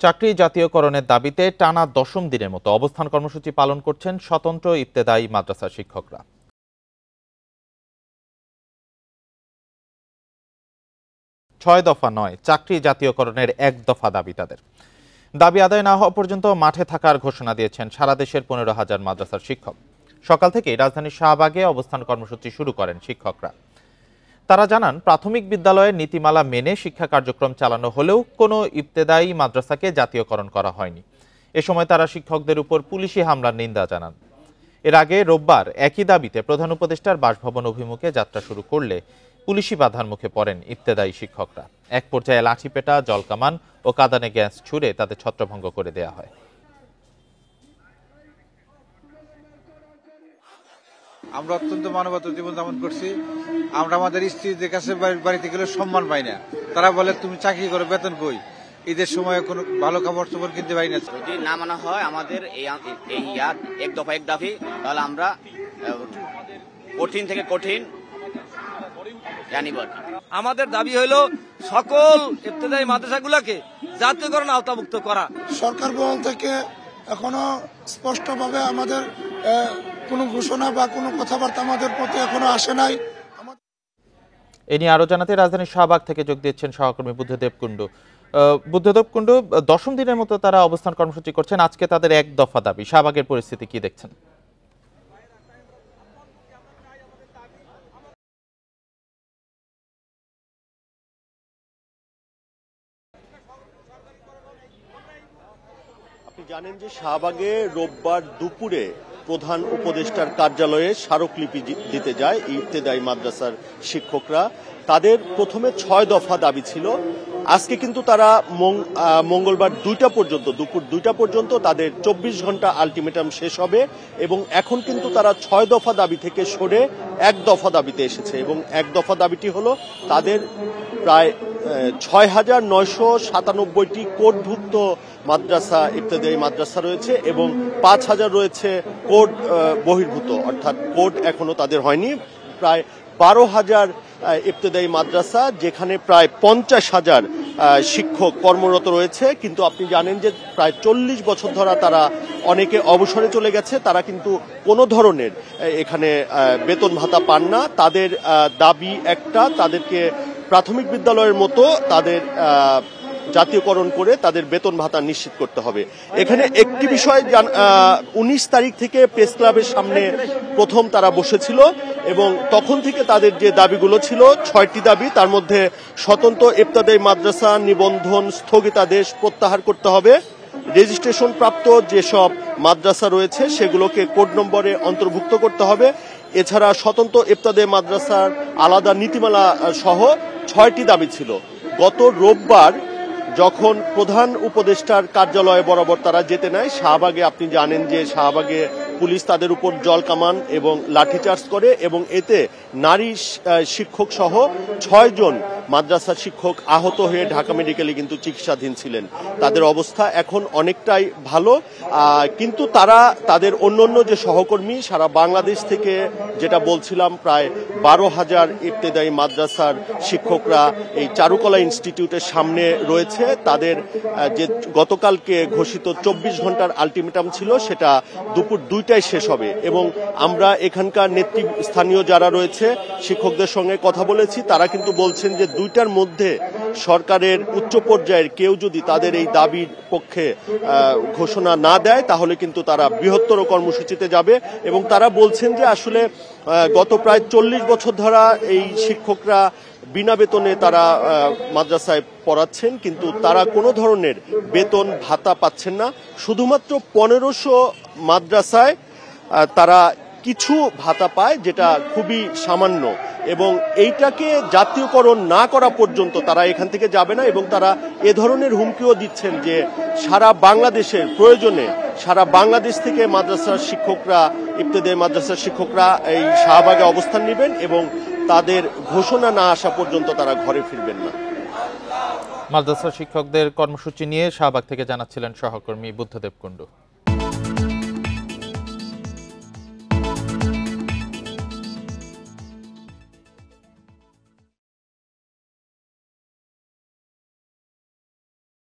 চাকরি জাতীয়করণের দাবিতে টানা ১০ম দিনের মতো অবস্থান কর্মসূচি পালন করছেন স্বতন্ত্র ইবতেদায়ী মাদ্রাসার শিক্ষকরা। ৬ দফা নয়, চাকরি জাতীয়করণের ১ দফা দাবি তাদের। দাবি আদায় না হওয়া পর্যন্ত মাঠে থাকার ঘোষণা দিয়েছেন সারা দেশের ১৫,০০০ মাদ্রাসার শিক্ষক। সকাল থেকেই রাজধানীর শাহবাগে অবস্থান কর্মসূচি শুরু করেন শিক্ষকরা। তারা জানান, প্রাথমিক বিদ্যালয়ের নীতিমালা মেনে শিক্ষা কার্যক্রম চালানো হলেও কোনো ইবতেদায়ী মাদ্রাসাকে জাতীয়করণ করা হয়নি। এ সময় তারা শিক্ষকদের উপর পুলিশি হামলার নিন্দা জানান। এর আগে রোববার একই দাবিতে প্রধান উপদেষ্টার বাসভবন অভিমুখে যাত্রা শুরু করলে পুলিশি বাধার মুখে পড়েন ইবতেদায়ী শিক্ষকরা। এক পর্যায়ে লাঠিপেটা, জলকামান ও কাঁদানে গ্যাস ছুড়ে তাদের ছত্রভঙ্গ করে দেয়া হয়। আমরা অত্যন্ত মানবতার জীবনযাপন করছি। আমরা আমাদের স্ত্রীদের কাছে বাড়িতে গেলে সম্মান পাই না। তারা বলে তুমি চাকরি করে বেতন কই, ঈদের সময় কোনো ভালো কাপড় চোপড় কিনতে পারি না। যদি না মানা হয় আমাদের এই এক দফা এক দাবি, তাহলে আমরা কঠিন থেকে কঠিন জানিব। আমাদের দাবি হইল সকল ইবতেদায়ী মাদ্রাসাগুলোকে জাতীয়করণ আওতাভুক্ত করা। সরকার মহল থেকে এখনো স্পষ্টভাবে আমাদের কোনো ঘোষণা বা কোনো কথাবার্তা আমাদের প্রতি এখনো আসে নাই। এ নিয়ে আরো জানাতে রাজধানীর শাহবাগ থেকে যোগ দিচ্ছেন সহকর্মী বুদ্ধদেব কুণ্ডু। বুদ্ধদেব কুণ্ডু, ১০ম দিনের মতো তারা অবস্থান কর্মসূচি করছেন। আজকে তাদের ১ দফা দাবি। শাহবাগের পরিস্থিতি কি দেখছেন? আপনি জানেন যে শাহবাগে রোববার দুপুরে প্রধান উপদেষ্টার কার্যালয়ে স্মারকলিপি দিতে যায় ইবতেদায়ী মাদ্রাসার শিক্ষকরা। তাদের প্রথমে ৬ দফা দাবি ছিল। আজকে কিন্তু তারা মঙ্গলবার ২টা পর্যন্ত, দুপুর ২টা পর্যন্ত তাদের ২৪ ঘন্টা আলটিমেটাম শেষ হবে এবং এখন কিন্তু তারা ৬ দফা দাবি থেকে সরে ১ দফা দাবিতে এসেছে। এবং ১ দফা দাবিটি হলো তাদের প্রায় ৬,৯৯৭টি কোডভুক্ত মাদ্রাসা, ইবতেদায়ী মাদ্রাসা রয়েছে এবং ৫,০০০ রয়েছে কোড বহির্ভূত, অর্থাৎ কোড এখনো তাদের হয়নি। প্রায় ১২,০০০ ইবতেদায়ী মাদ্রাসা, যেখানে প্রায় ৫০,০০০ শিক্ষক কর্মরত রয়েছে। কিন্তু আপনি জানেন যে প্রায় ৪০ বছর ধরে তারা অনেকে অবসরে চলে গেছে। তারা কিন্তু কোনো ধরনের এখানে বেতন ভাতা পান না। তাদের দাবি একটা, তাদেরকে প্রাথমিক বিদ্যালয়ের মতো তাদের জাতীয়করণ করে তাদের বেতন ভাতা নিশ্চিত করতে হবে। এখানে একটি বিষয় ১৯ তারিখ থেকে প্রেস ক্লাবের সামনে প্রথম তারা বসেছিল এবং তখন থেকে তাদের যে দাবিগুলো ছিল ৬টি দাবি, তার মধ্যে স্বতন্ত্র ইবতেদায়ী মাদ্রাসা নিবন্ধন স্থগিতাদেশ প্রত্যাহার করতে হবে, রেজিস্ট্রেশন প্রাপ্ত যেসব মাদ্রাসা রয়েছে সেগুলোকে কোড নম্বরে অন্তর্ভুক্ত করতে হবে। এছাড়া স্বতন্ত্র ইবতেদায়ী মাদ্রাসার আলাদা নীতিমালা সহ ৬টি দাবি ছিল। গত রোববার যখন প্রধান উপদেষ্টার কার্যালয়ে বরাবর তারা যেতে নেয় শাহবাগে, আপনি জানেন যে শাহবাগে পুলিশ তাদের উপর জল কামান এবং লাঠিচার্জ করে এবং এতে নারী শিক্ষক সহ ৬ জন মাদ্রাসার শিক্ষক আহত হয়ে ঢাকা মেডিকেলে কিন্তু চিকিৎসাধীন ছিলেন। তাদের অবস্থা এখন অনেকটাই ভালো, কিন্তু তারা তাদের অন্যান্য যে সহকর্মী সারা বাংলাদেশ থেকে, যেটা বলছিলাম প্রায় ১২,০০০ ইবতেদায়ী মাদ্রাসার শিক্ষকরা এই চারুকলা ইনস্টিটিউটের সামনে রয়েছে। তাদের যে গতকালকে ঘোষিত ২৪ ঘন্টার আলটিমেটাম ছিল সেটা দুপুর ২টায় শেষ হবে এবং আমরা এখানকার নেতৃস্থানীয় যারা রয়েছে শিক্ষকদের সঙ্গে কথা বলেছি। তারা কিন্তু বলছেন যে ২টার মধ্যে সরকারের উচ্চ পর্যায়ের কেউ যদি তাদের এই দাবির পক্ষে ঘোষণা না দেয় তাহলে কিন্তু তারা বৃহত্তর কর্মসূচিতে যাবে। এবং তারা বলছেন যে আসলে গত প্রায় ৪০ বছর ধরে এই শিক্ষকরা বিনা বেতনে তারা মাদ্রাসায় পড়াচ্ছেন, কিন্তু তারা কোনো ধরনের বেতন ভাতা পাচ্ছেন না। শুধুমাত্র ১৫০০ মাদ্রাসায় তারা কিছু ভাতা পায়, যেটা খুবই সামান্য, এবং এইটাকে জাতীয়করণ না করা পর্যন্ত তারা এখান থেকে যাবে না। এবং তারা এ ধরনের হুমকিও দিচ্ছেন যে সারা বাংলাদেশের প্রয়োজনে সারা বাংলাদেশ থেকে মাদ্রাসার শিক্ষকরা, ইবতেদায়ী মাদ্রাসার শিক্ষকরা এই শাহবাগে অবস্থান নেবেন এবং তাদের ঘোষণা না আসা পর্যন্ত তারা ঘরে ফিরবেন না। মাদ্রাসা শিক্ষকদের কর্মসূচি নিয়ে শাহবাগ থেকে জানাচ্ছিলেন সহকর্মী বুদ্ধদেব কুণ্ডু।